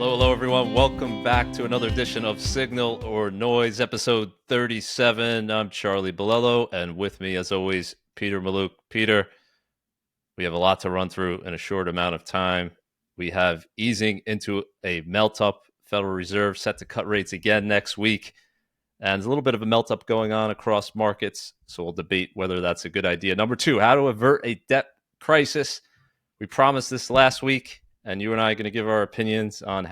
Hello, everyone. Welcome back to another edition of Signal or Noise, episode 37. I'm Charlie Bilello, and with me, as always, Peter Mallouk. Peter, we have a lot to run through in a short amount of time. We have easing into a melt-up. Federal Reserve set to cut rates again next week, and there's a little bit of a melt-up going on across markets, so we'll debate whether that's a good idea. Number two, how to avert a debt crisis. We promised this last week, and you and I are going to give our opinions on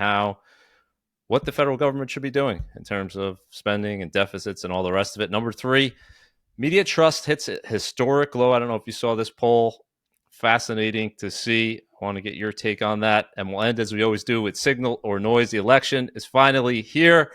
what the federal government should be doing in terms of spending and deficits and all the rest of it. Number three, media trust hits a historic low. I don't know if you saw this poll. Fascinating to see. I want to get your take on that. And we'll end, as we always do, with signal or noise. The election is finally here.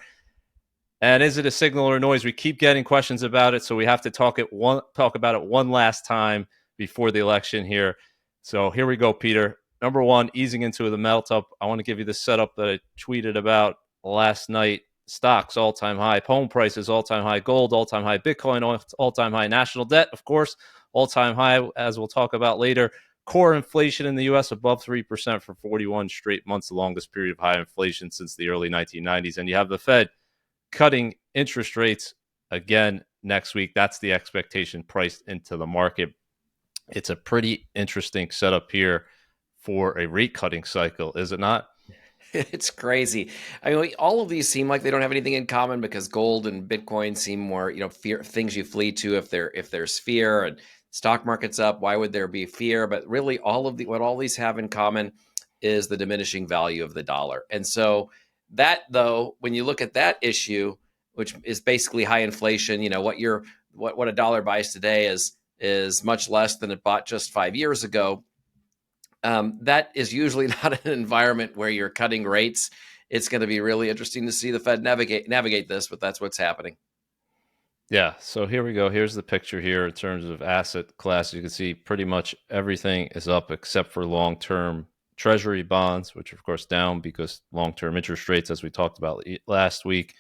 And is it a signal or noise? We keep getting questions about it, so we have to talk about it one last time before the election here. So here we go, Peter. Number one, easing into the melt up. I want to give you the setup that I tweeted about last night. Stocks, all-time high. Home prices, all-time high. Gold, all-time high. Bitcoin, all-time high. National debt, of course, all-time high, as we'll talk about later. Core inflation in the U.S. above 3% for 41 straight months, the longest period of high inflation since the early 1990s. And you have the Fed cutting interest rates again next week. That's the expectation priced into the market. It's a pretty interesting setup here for a rate cutting cycle, is it not? It's crazy. I mean, all of these seem like they don't have anything in common because gold and Bitcoin seem more, fear things you flee to if there's fear, and stock market's up. Why would there be fear? But really, what all these have in common is the diminishing value of the dollar. And so that, though, when you look at that issue, which is basically high inflation, what a dollar buys today is much less than it bought just 5 years ago. That is usually not an environment where you're cutting rates. It's going to be really interesting to see the Fed navigate this, but that's what's happening. Yeah, so here we go. Here's the picture here in terms of asset class. You can see pretty much everything is up except for long-term treasury bonds, which are, of course, down because long-term interest rates, as we talked about last week,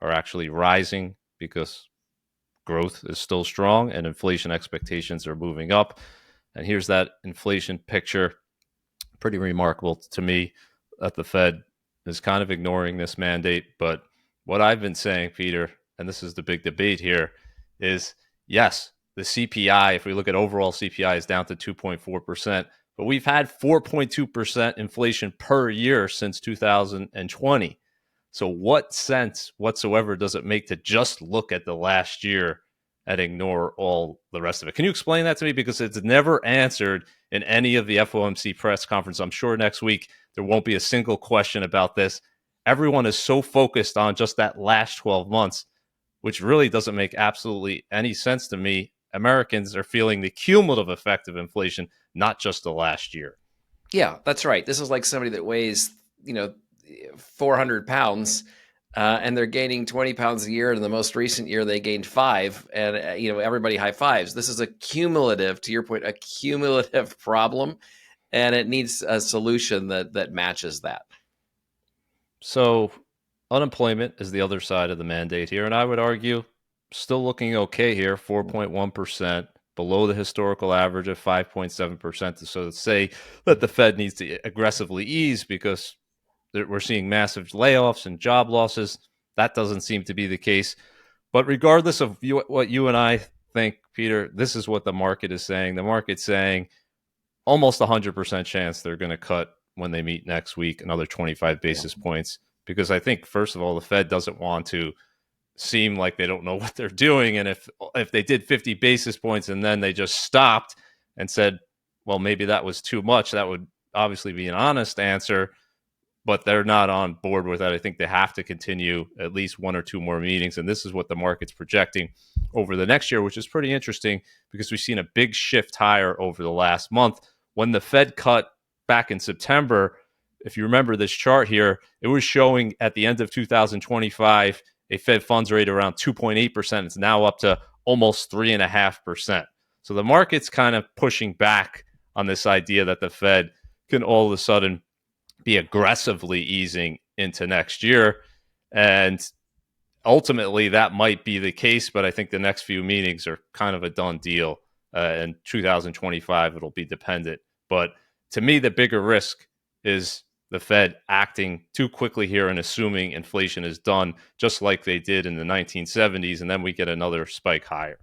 are actually rising because growth is still strong and inflation expectations are moving up. And here's that inflation picture. Pretty remarkable to me that the Fed is kind of ignoring this mandate. But what I've been saying, Peter, and this is the big debate here, is yes, the CPI, if we look at overall CPI, is down to 2.4%, but we've had 4.2% inflation per year since 2020. So what sense whatsoever does it make to just look at the last year and ignore all the rest of it? Can you explain that to me? Because it's never answered in any of the FOMC press conference. I'm sure next week there won't be a single question about this. Everyone is so focused on just that last 12 months, which really doesn't make absolutely any sense to me. Americans are feeling the cumulative effect of inflation, not just the last year. Yeah, that's right. This is like somebody that weighs, 400 pounds, and they're gaining 20 pounds a year. And in the most recent year, they gained 5, and everybody high fives. This is a cumulative, to your point, a cumulative problem, and it needs a solution that matches that. So unemployment is the other side of the mandate here. And I would argue still looking okay here, 4.1%, below the historical average of 5.7%. So to say that the Fed needs to aggressively ease because we're seeing massive layoffs and job losses, that doesn't seem to be the case. But regardless of what you and I think, Peter, this is what the market is saying. The market's saying almost 100% chance they're going to cut when they meet next week, another 25 basis points. Because I think, first of all, the Fed doesn't want to seem like they don't know what they're doing. And if they did 50 basis points and then they just stopped and said, well, maybe that was too much, that would obviously be an honest answer. But they're not on board with that. I think they have to continue at least one or two more meetings. And this is what the market's projecting over the next year, which is pretty interesting because we've seen a big shift higher over the last month. When the Fed cut back in September, if you remember this chart here, it was showing at the end of 2025 a Fed funds rate around 2.8%. It's now up to almost 3.5%. So the market's kind of pushing back on this idea that the Fed can all of a sudden be aggressively easing into next year. And ultimately, that might be the case, but I think the next few meetings are kind of a done deal. In 2025, it'll be dependent. But to me, the bigger risk is the Fed acting too quickly here and assuming inflation is done, just like they did in the 1970s, and then we get another spike higher.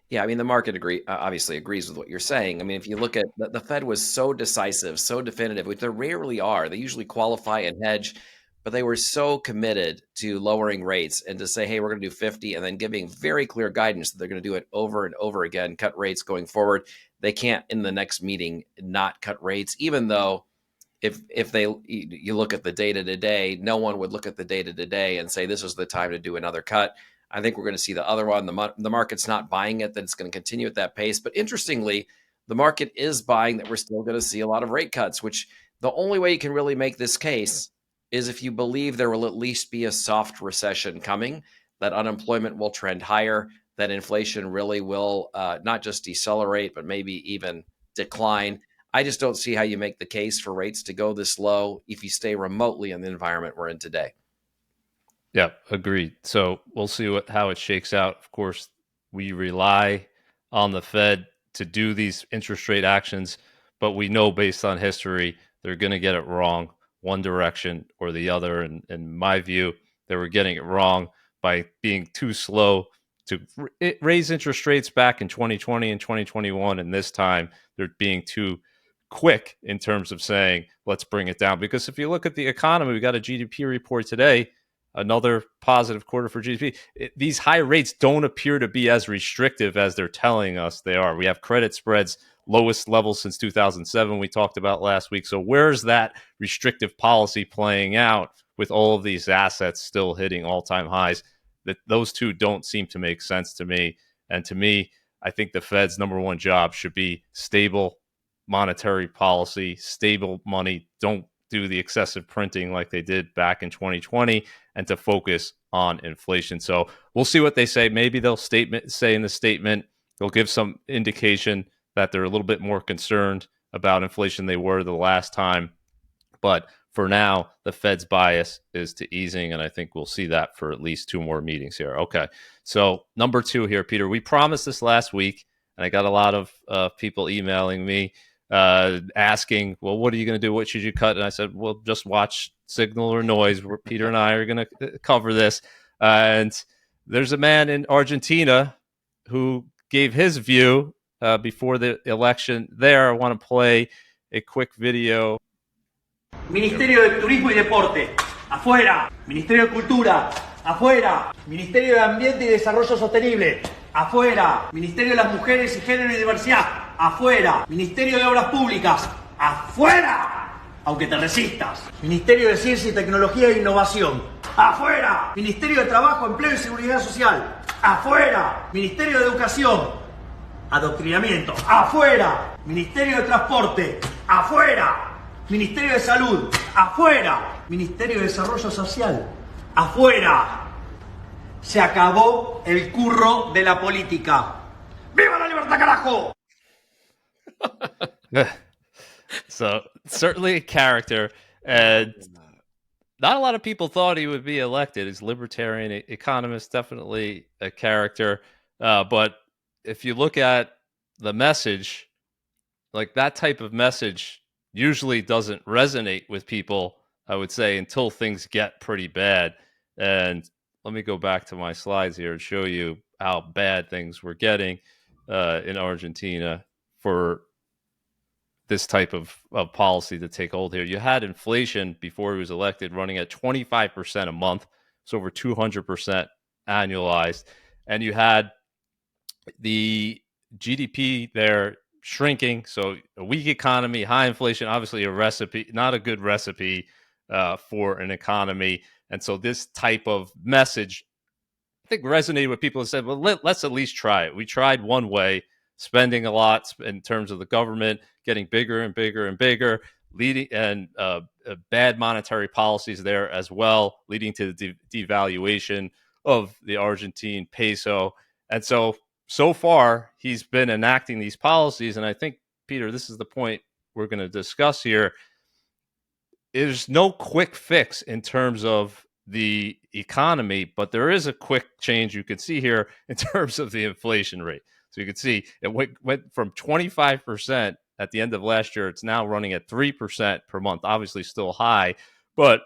Yeah, I mean, the market obviously agrees with what you're saying. I mean, if you look at the Fed was so decisive, so definitive, which they rarely are. They usually qualify and hedge, but they were so committed to lowering rates and to say, hey, we're going to do 50, and then giving very clear guidance that they're going to do it over and over again, cut rates going forward. They can't in the next meeting not cut rates, even though if they you look at the data today, no one would look at the data today and say this is the time to do another cut. I think we're going to see the other one. The market's not buying it, that it's going to continue at that pace. But interestingly, the market is buying that we're still going to see a lot of rate cuts, which the only way you can really make this case is if you believe there will at least be a soft recession coming, that unemployment will trend higher, that inflation really will not just decelerate, but maybe even decline. I just don't see how you make the case for rates to go this low if you stay remotely in the environment we're in today. Yeah, agreed. So we'll see how it shakes out. Of course, we rely on the Fed to do these interest rate actions, but we know based on history they're going to get it wrong one direction or the other. And in my view, they were getting it wrong by being too slow to raise interest rates back in 2020 and 2021. And this time they're being too quick in terms of saying, let's bring it down. Because if you look at the economy, we got a GDP report today, another positive quarter for GDP. These high rates don't appear to be as restrictive as they're telling us they are. We have credit spreads lowest level since 2007 we talked about last week. So where's that restrictive policy playing out with all of these assets still hitting all-time highs? That those two don't seem to make sense to me. And to me, I think the Fed's number one job should be stable monetary policy, stable money. Don't do the excessive printing like they did back in 2020, and to focus on inflation. So we'll see what they say. Maybe they'll say in the statement, they'll give some indication that they're a little bit more concerned about inflation they were the last time. But for now, the Fed's bias is to easing, and I think we'll see that for at least two more meetings here. Okay, so number two here, Peter. We promised this last week, and I got a lot of people emailing me asking, well, what are you going to do? What should you cut? And I said, well, just watch Signal or Noise, where Peter and I are going to cover this. And there's a man in Argentina who gave his view before the election there. I want to play a quick video. Ministerio de Turismo y Deporte, afuera. Ministerio de Cultura, afuera. Ministerio de Ambiente y Desarrollo Sostenible, afuera. Ministerio de las Mujeres y Género y Diversidad, afuera. Ministerio de Obras Públicas, afuera. Aunque te resistas. Ministerio de Ciencia y Tecnología e Innovación, afuera. Ministerio de Trabajo, Empleo y Seguridad Social, afuera. Ministerio de Educación, Adoctrinamiento, afuera. Ministerio de Transporte, afuera. Ministerio de Salud, afuera. Ministerio de Desarrollo Social, afuera. Se acabó el curro de la política. ¡Viva la libertad, carajo! So certainly a character, and not a lot of people thought he would be elected. He's a libertarian economist, definitely a character. But if you look at the message, like that type of message usually doesn't resonate with people, I would say, until things get pretty bad. And let me go back to my slides here and show you how bad things were getting in Argentina for this type of policy to take hold here. You had inflation before he was elected running at 25% a month, so over 200% annualized. And you had the GDP there shrinking. So a weak economy, high inflation, obviously a recipe, not a good recipe for an economy. And so this type of message, I think, resonated with people and said, well, let's at least try it. We tried one way, spending a lot in terms of the government, getting bigger and bigger and bigger, leading and bad monetary policies there as well, leading to the devaluation of the Argentine peso. And so far, he's been enacting these policies. And I think, Peter, this is the point we're going to discuss here. There's no quick fix in terms of the economy, but there is a quick change you can see here in terms of the inflation rate. So you can see it went from 25% at the end of last year. It's now running at 3% per month, obviously still high, but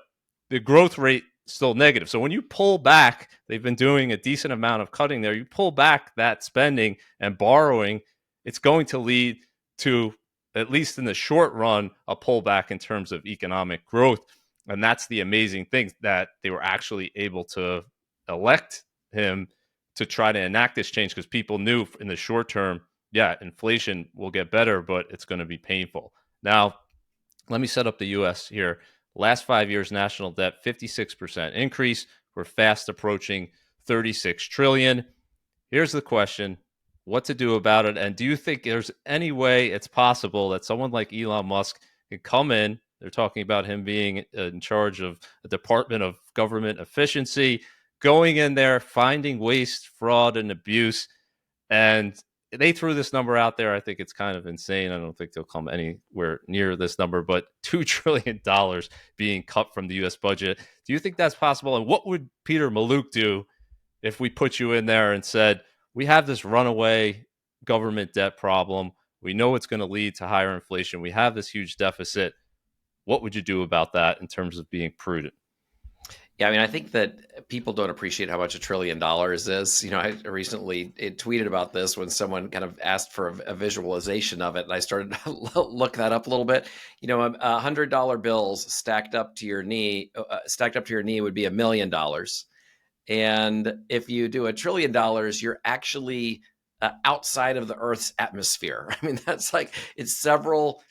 the growth rate still negative. So when you pull back, they've been doing a decent amount of cutting there. You pull back that spending and borrowing, it's going to lead to, at least in the short run, a pullback in terms of economic growth. And that's the amazing thing, that they were actually able to elect him to try to enact this change, because people knew in the short term, yeah, inflation will get better, but it's going to be painful. Now, let me set up the U.S. here. Last 5 years, national debt, 56% increase. We're fast approaching 36 trillion. Here's the question: what to do about it? And do you think there's any way it's possible that someone like Elon Musk can come in? They're talking about him being in charge of a Department of Government Efficiency, going in there, finding waste, fraud, and abuse. And they threw this number out there. I think it's kind of insane. I don't think they'll come anywhere near this number, but $2 trillion being cut from the U.S. budget. Do you think that's possible? And what would Peter Mallouk do if we put you in there and said, we have this runaway government debt problem. We know it's going to lead to higher inflation. We have this huge deficit. What would you do about that in terms of being prudent? Yeah, I mean, I think that people don't appreciate how much $1 trillion is. You know, I recently tweeted about this when someone kind of asked for a visualization of it, and I started to look that up a little bit. You know, $100 bills stacked up to your knee would be $1 million. And if you do $1 trillion, you're actually outside of the Earth's atmosphere. I mean, that's like, it's several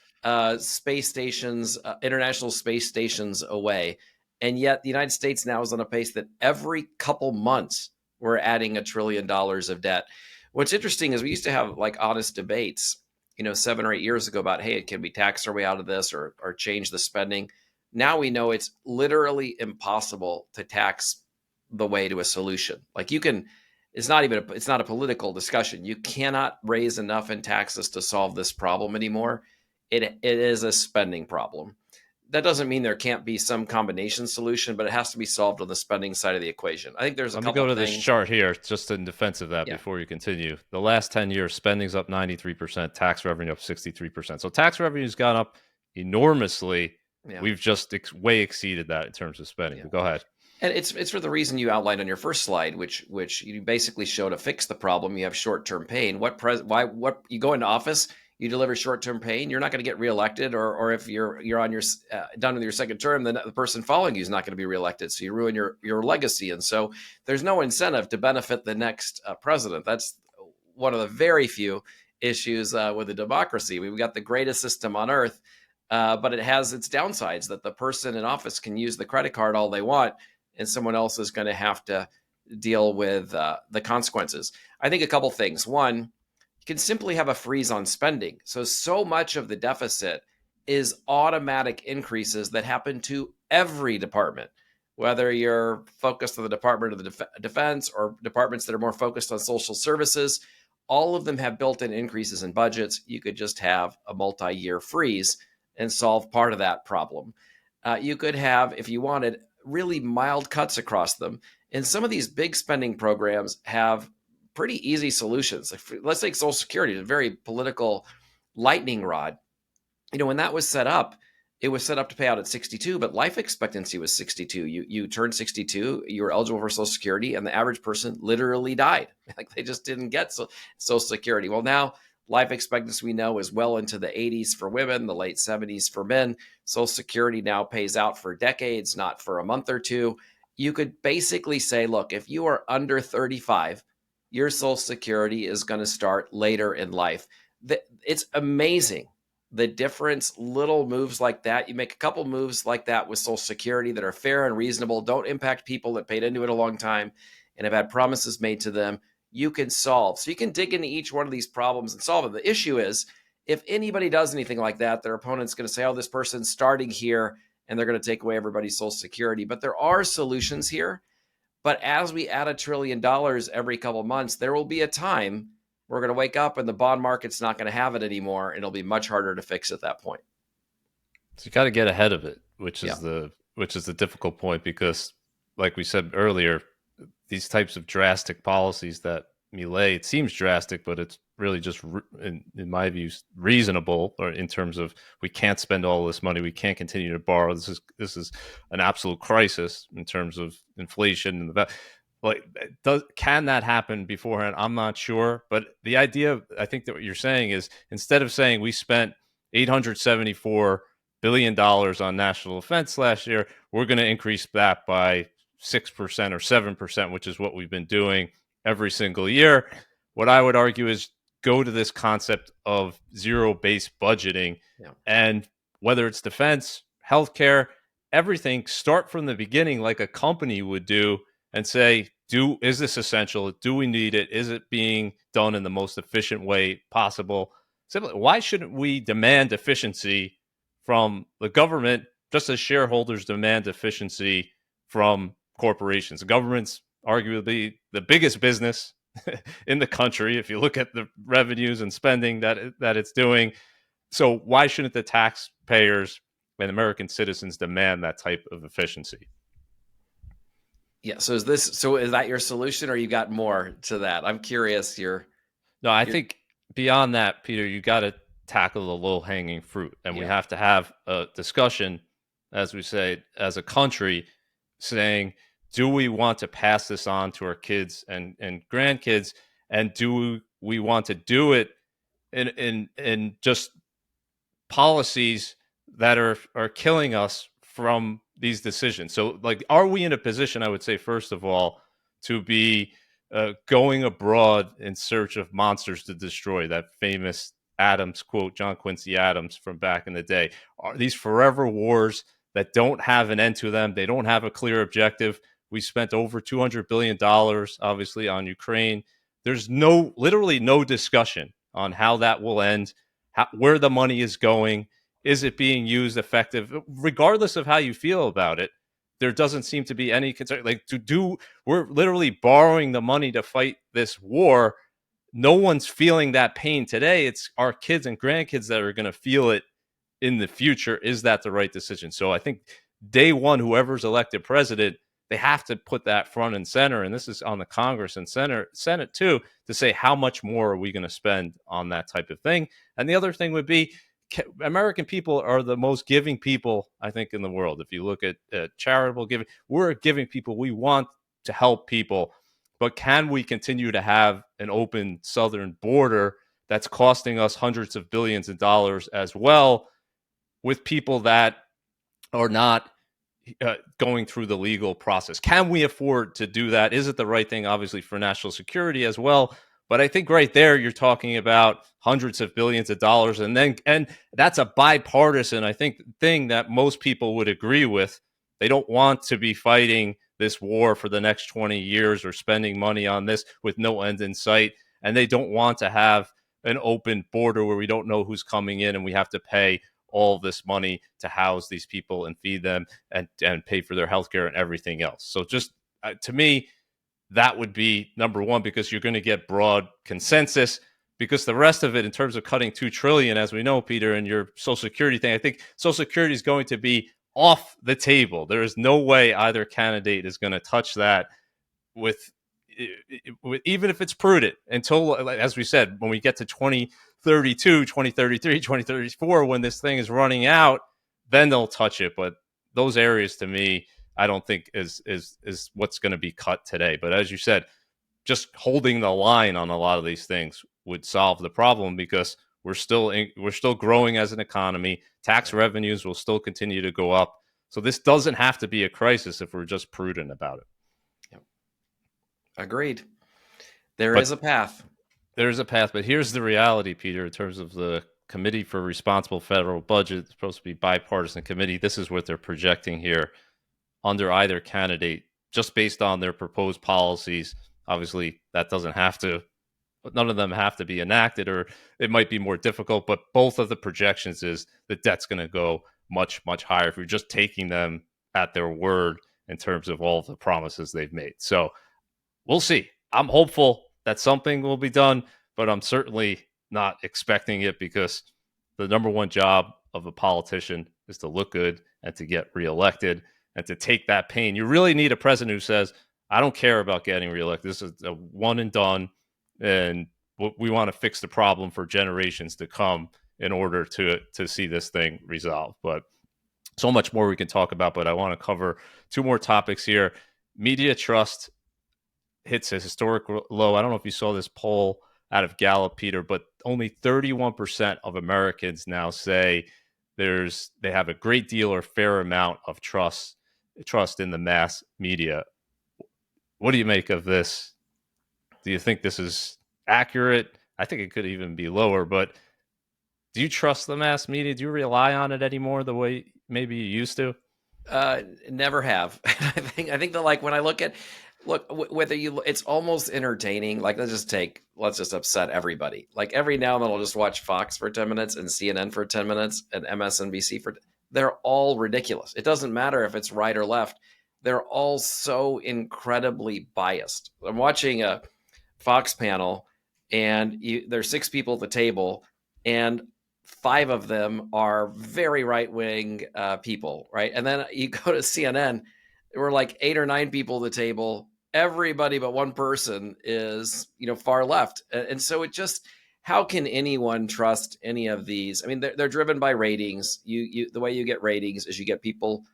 space stations, international space stations away. And yet the United States now is on a pace that every couple months we're adding $1 trillion of debt. What's interesting is we used to have like honest debates, 7 or 8 years ago about, hey, can we tax our way out of this or change the spending? Now we know it's literally impossible to tax the way to a solution. Like it's not a political discussion. You cannot raise enough in taxes to solve this problem anymore. It is a spending problem. That doesn't mean there can't be some combination solution, but it has to be solved on the spending side of the equation. I think there's Let me go to this chart here, just in defense of that, before you continue. The last 10 years, spending's up 93%, tax revenue up 63%. So tax revenue's gone up enormously. Yeah. We've just way exceeded that in terms of spending. Yeah. Go ahead. And it's for the reason you outlined on your first slide, which you basically show to fix the problem. You have short-term pain. What you go into office, you deliver short-term pain, you're not going to get reelected, or if you're on your done with your second term, then the person following you is not going to be reelected. So you ruin your legacy, and so there's no incentive to benefit the next president. That's one of the very few issues with a democracy. We've got the greatest system on earth, but it has its downsides. That the person in office can use the credit card all they want, and someone else is going to have to deal with the consequences. I think a couple things. One, you can simply have a freeze on spending. So much of the deficit is automatic increases that happen to every department, whether you're focused on the Department of the Defense or departments that are more focused on social services. All of them have built-in increases in budgets. You could just have a multi-year freeze and solve part of that problem. You could have, if you wanted, really mild cuts across them. And some of these big spending programs have pretty easy solutions. Let's take Social Security, a very political lightning rod. When that was set up, it was set up to pay out at 62, but life expectancy was 62. You turned 62, you were eligible for Social Security, and the average person literally died. Like they just didn't get Social Security. Well, now life expectancy, we know, is well into the 80s for women, the late 70s for men. Social Security now pays out for decades, not for a month or two. You could basically say, look, if you are under 35, your Social Security is going to start later in life. It's amazing the difference, little moves like that. You make a couple moves like that with Social Security that are fair and reasonable, don't impact people that paid into it a long time and have had promises made to them, you can solve. So you can dig into each one of these problems and solve them. The issue is, if anybody does anything like that, their opponent's going to say, oh, this person's starting here, and they're going to take away everybody's Social Security. But there are solutions here. But as we add $1 trillion every couple of months, there will be a time we're going to wake up and the bond market's not going to have it anymore, and it'll be much harder to fix at that point. So you got to get ahead of it, which is the difficult point, because, like we said earlier, these types of drastic policies that Millet, it seems drastic, but it's really just, in my view, reasonable, or in terms of we can't spend all this money, we can't continue to borrow. This is an absolute crisis in terms of inflation and can that happen beforehand? I'm not sure, but the idea, I think, that what you're saying is, instead of saying we spent $874 billion on national defense last year, we're going to increase that by 6% or 7%, which is what we've been doing every single year. What I would argue is go to this concept of zero-based budgeting, and whether it's defense, healthcare, everything, start from the beginning like a company would do and say, is this essential? Do we need it? Is it being done in the most efficient way possible? Simply, why shouldn't we demand efficiency from the government, just as shareholders demand efficiency from corporations? The government's arguably the biggest business in the country if you look at the revenues and spending that it's doing. So why shouldn't the taxpayers and American citizens demand that type of efficiency? Yeah. So is that your solution, or you got more to that? I'm curious. No, I think beyond that, Peter, you got to tackle the low hanging fruit, and we have to have a discussion, as we say, as a country, saying, do we want to pass this on to our kids and grandkids, and do we want to do it in just policies that are killing us from these decisions? So, like, are we in a position, I would say, first of all, to be going abroad in search of monsters to destroy? That famous Adams quote, John Quincy Adams, from back in the day. Are these forever wars that don't have an end to them? They don't have a clear objective. We spent over $200 billion, obviously, on Ukraine. There's literally no discussion on how that will end, where the money is going. Is it being used effective? Regardless of how you feel about it, there doesn't seem to be any concern. We're literally borrowing the money to fight this war. No one's feeling that pain today. It's our kids and grandkids that are going to feel it in the future. Is that the right decision? So I think day one, whoever's elected president, they have to put that front and center. And this is on the Congress and Senate too, to say, how much more are we going to spend on that type of thing? And the other thing would be, American people are the most giving people, I think, in the world. If you look at charitable giving, we're giving people. We want to help people. But can we continue to have an open southern border that's costing us hundreds of billions of dollars as well, with people that are not going through the legal process? Can we afford to do that? Is it the right thing, obviously, for national security as well? But I think right there, you're talking about hundreds of billions of dollars. And that's a bipartisan, I think, thing that most people would agree with. They don't want to be fighting this war for the next 20 years or spending money on this with no end in sight. And they don't want to have an open border where we don't know who's coming in and we have to pay all this money to house these people and feed them and pay for their healthcare and everything else. So just to me, that would be number one, because you're going to get broad consensus. Because the rest of it, in terms of cutting $2 trillion, as we know, Peter, and your Social Security thing, I think Social Security is going to be off the table. There is no way either candidate is going to touch that with even if it's prudent, until, as we said, when we get to 2032, 2033, 2034, when this thing is running out, then they'll touch it. But those areas, to me, I don't think is what's going to be cut today. But as you said, just holding the line on a lot of these things would solve the problem, because we're still growing as an economy. Tax revenues will still continue to go up. So this doesn't have to be a crisis if we're just prudent about it. Yep. Agreed. There is a path. There's a path, but here's the reality, Peter, in terms of the Committee for Responsible Federal Budget. It's supposed to be bipartisan committee. This is what they're projecting here under either candidate, just based on their proposed policies. Obviously, that doesn't have to, none of them have to be enacted, or it might be more difficult, but both of the projections is the debt's going to go much, much higher if you're just taking them at their word in terms of all of the promises they've made. So we'll see. I'm hopeful that something will be done, but I'm certainly not expecting it, because the number one job of a politician is to look good and to get reelected and to take that pain. You really need a president who says, I don't care about getting reelected. This is a one and done. and we want to fix the problem for generations to come in order to see this thing resolved. But so much more we can talk about, but I want to cover two more topics here. Media trust hits a historic low. I don't know if you saw this poll out of Gallup, Peter, but only 31% of Americans now say they have a great deal or fair amount of trust in the mass media. What do you make of this? Do you think this is accurate? I think it could even be lower, but do you trust the mass media? Do you rely on it anymore the way maybe you used to? Never have. I think that, like, when I whether it's almost entertaining. Like, let's just upset everybody. Like, every now and then I'll just watch Fox for 10 minutes and CNN for 10 minutes and MSNBC they're all ridiculous. It doesn't matter if it's right or left. They're all so incredibly biased. I'm watching a Fox panel, and there's 6 people at the table, and 5 of them are very right-wing people, right? And then you go to CNN, there were like 8 or 9 people at the table. Everybody but one person is, far left. And so it just, how can anyone trust any of these? I mean, they're driven by ratings. The way you get ratings is you get people.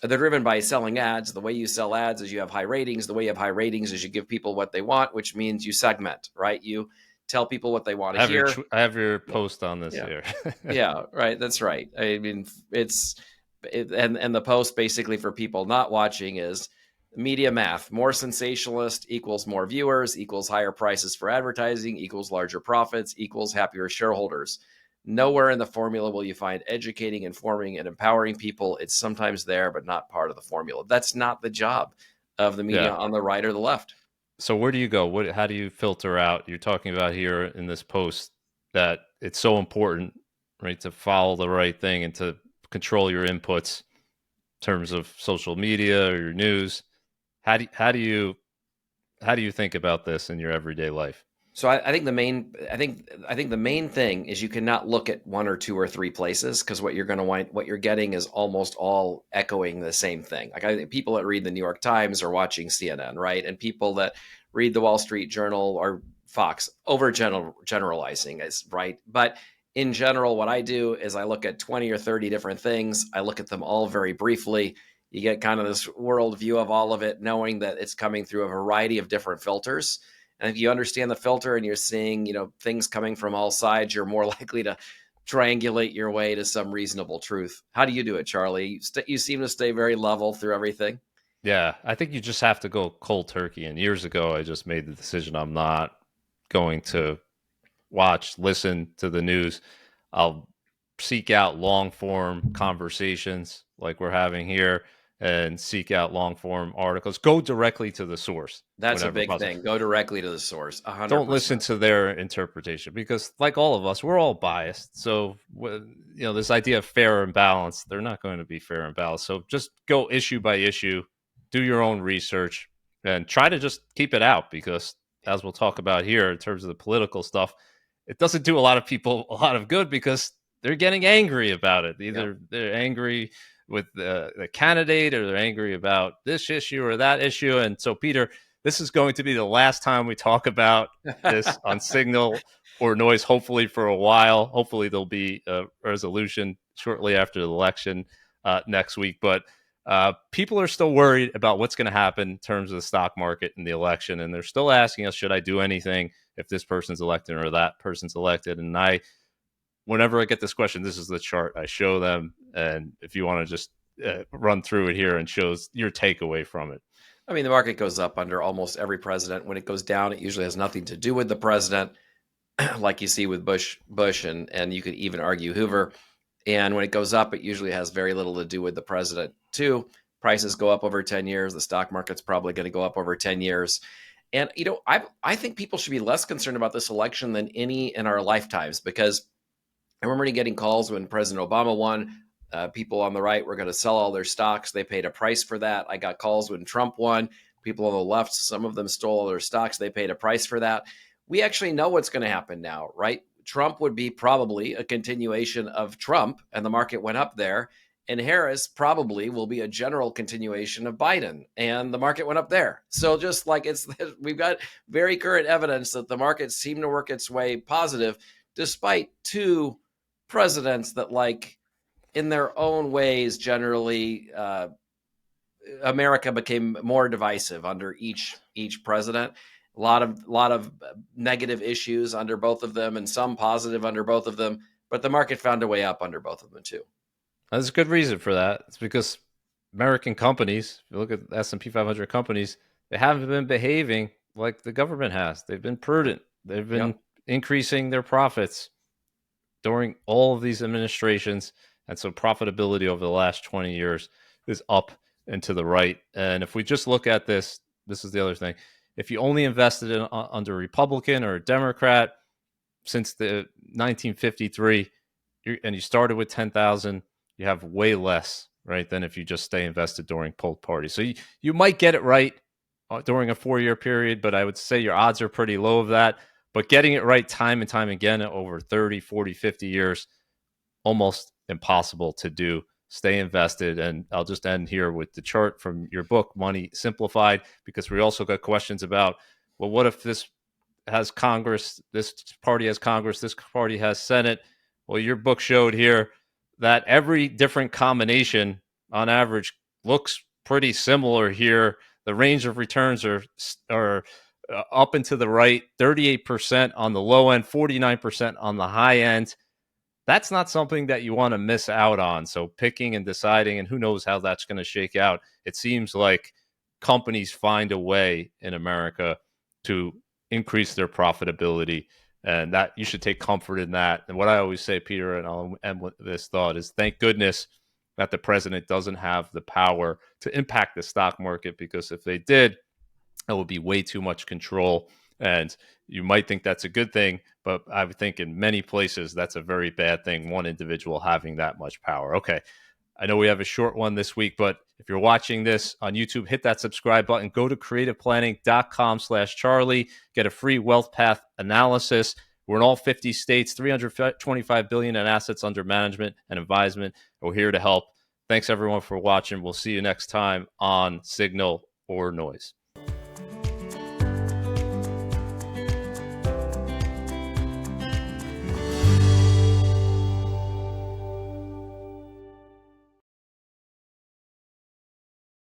They're driven by selling ads. The way you sell ads is you have high ratings. The way you have high ratings is you give people what they want, which means you segment, right? You tell people what they want to hear. I have your post on this Yeah. here. Yeah, right. That's right. I mean, and the post basically for people not watching is media math. More sensationalist equals more viewers, equals higher prices for advertising, equals larger profits, equals happier shareholders. Nowhere in the formula will you find educating, informing, and empowering people. It's sometimes there, but not part of the formula. That's not the job of the media on the right or the left. So where do you go? How do you filter out? You're talking about here in this post that it's so important, right, to follow the right thing and to control your inputs in terms of social media or your news. How do you think about this in your everyday life? So I think the main thing is you cannot look at 1 or 2 or 3 places, because what you're getting is almost all echoing the same thing. Like, I think people that read the New York Times are watching CNN, right? And people that read the Wall Street Journal or Fox, generalizing is right. But in general, what I do is I look at 20 or 30 different things. I look at them all very briefly. You get kind of this world view of all of it, knowing that it's coming through a variety of different filters. And if you understand the filter and you're seeing, things coming from all sides, you're more likely to triangulate your way to some reasonable truth. How do you do it, Charlie? You seem to stay very level through everything. Yeah, I think you just have to go cold turkey. And years ago, I just made the decision I'm not going to listen to the news. I'll seek out long form conversations like we're having here and seek out long form articles. Go directly to the source. That's a big thing. Go directly to the source. 100%. Don't listen to their interpretation, because like all of us, we're all biased. So, this idea of fair and balanced, they're not going to be fair and balanced. So just go issue by issue, do your own research, and try to just keep it out, because as we'll talk about here in terms of the political stuff, it doesn't do a lot of people a lot of good, because they're getting angry about it. Either they're angry with the candidate, or they're angry about this issue or that issue. And so, Peter, this is going to be the last time we talk about this on Signal or Noise, hopefully for a while. Hopefully there'll be a resolution shortly after the election next week. But people are still worried about what's going to happen in terms of the stock market and the election. And they're still asking us, should I do anything if this person's elected or that person's elected? And whenever I get this question, this is the chart I show them. And if you want to just run through it here and shows your takeaway from it. I mean, the market goes up under almost every president. When it goes down, it usually has nothing to do with the president, like you see with Bush, and you could even argue Hoover. And when it goes up, it usually has very little to do with the president too. Prices go up over 10 years. The stock market's probably going to go up over 10 years. And, I think people should be less concerned about this election than any in our lifetimes, because I remember getting calls when President Obama won. People on the right were going to sell all their stocks. They paid a price for that. I got calls when Trump won. People on the left, some of them stole all their stocks. They paid a price for that. We actually know what's going to happen now, right? Trump would be probably a continuation of Trump, and the market went up there. and Harris probably will be a general continuation of Biden, and the market went up there. So just like we've got very current evidence that the market seemed to work its way positive, despite two presidents that, like, in their own ways, generally, America became more divisive under each president. A lot of negative issues under both of them, and some positive under both of them. But the market found a way up under both of them too. There's a good reason for that. It's because American companies, if you look at S&P 500 companies, they haven't been behaving like the government has. They've been prudent. They've been increasing their profits during all of these administrations. And so profitability over the last 20 years is up and to the right. And if we just look at this is the other thing. If you only invested in under a Republican or a Democrat since the 1953, and you started with 10,000, you have way less, right, than if you just stay invested during both parties. So you might get it right during a 4-year period, but I would say your odds are pretty low of that. But getting it right time and time again over 30, 40, 50 years, almost impossible to do. Stay invested. And I'll just end here with the chart from your book, Money Simplified, because we also got questions about, well, what if this has Congress, this party has Congress, this party has Senate? Well, your book showed here that every different combination on average looks pretty similar here. The range of returns are up and to the right, 38% on the low end, 49% on the high end. That's not something that you want to miss out on. So picking and deciding, and who knows how that's going to shake out. It seems like companies find a way in America to increase their profitability, and that you should take comfort in that. And what I always say, Peter, and I'll end with this thought, is thank goodness that the president doesn't have the power to impact the stock market, because if they did, it would be way too much control. And you might think that's a good thing, but I would think in many places that's a very bad thing, one individual having that much power. Okay, I know we have a short one this week, but if you're watching this on YouTube, hit that subscribe button. Go to creativeplanning.com/Charlie. Get a free wealth path analysis. We're in all 50 states, $325 billion in assets under management and advisement. We're here to help. Thanks, everyone, for watching. We'll see you next time on Signal or Noise.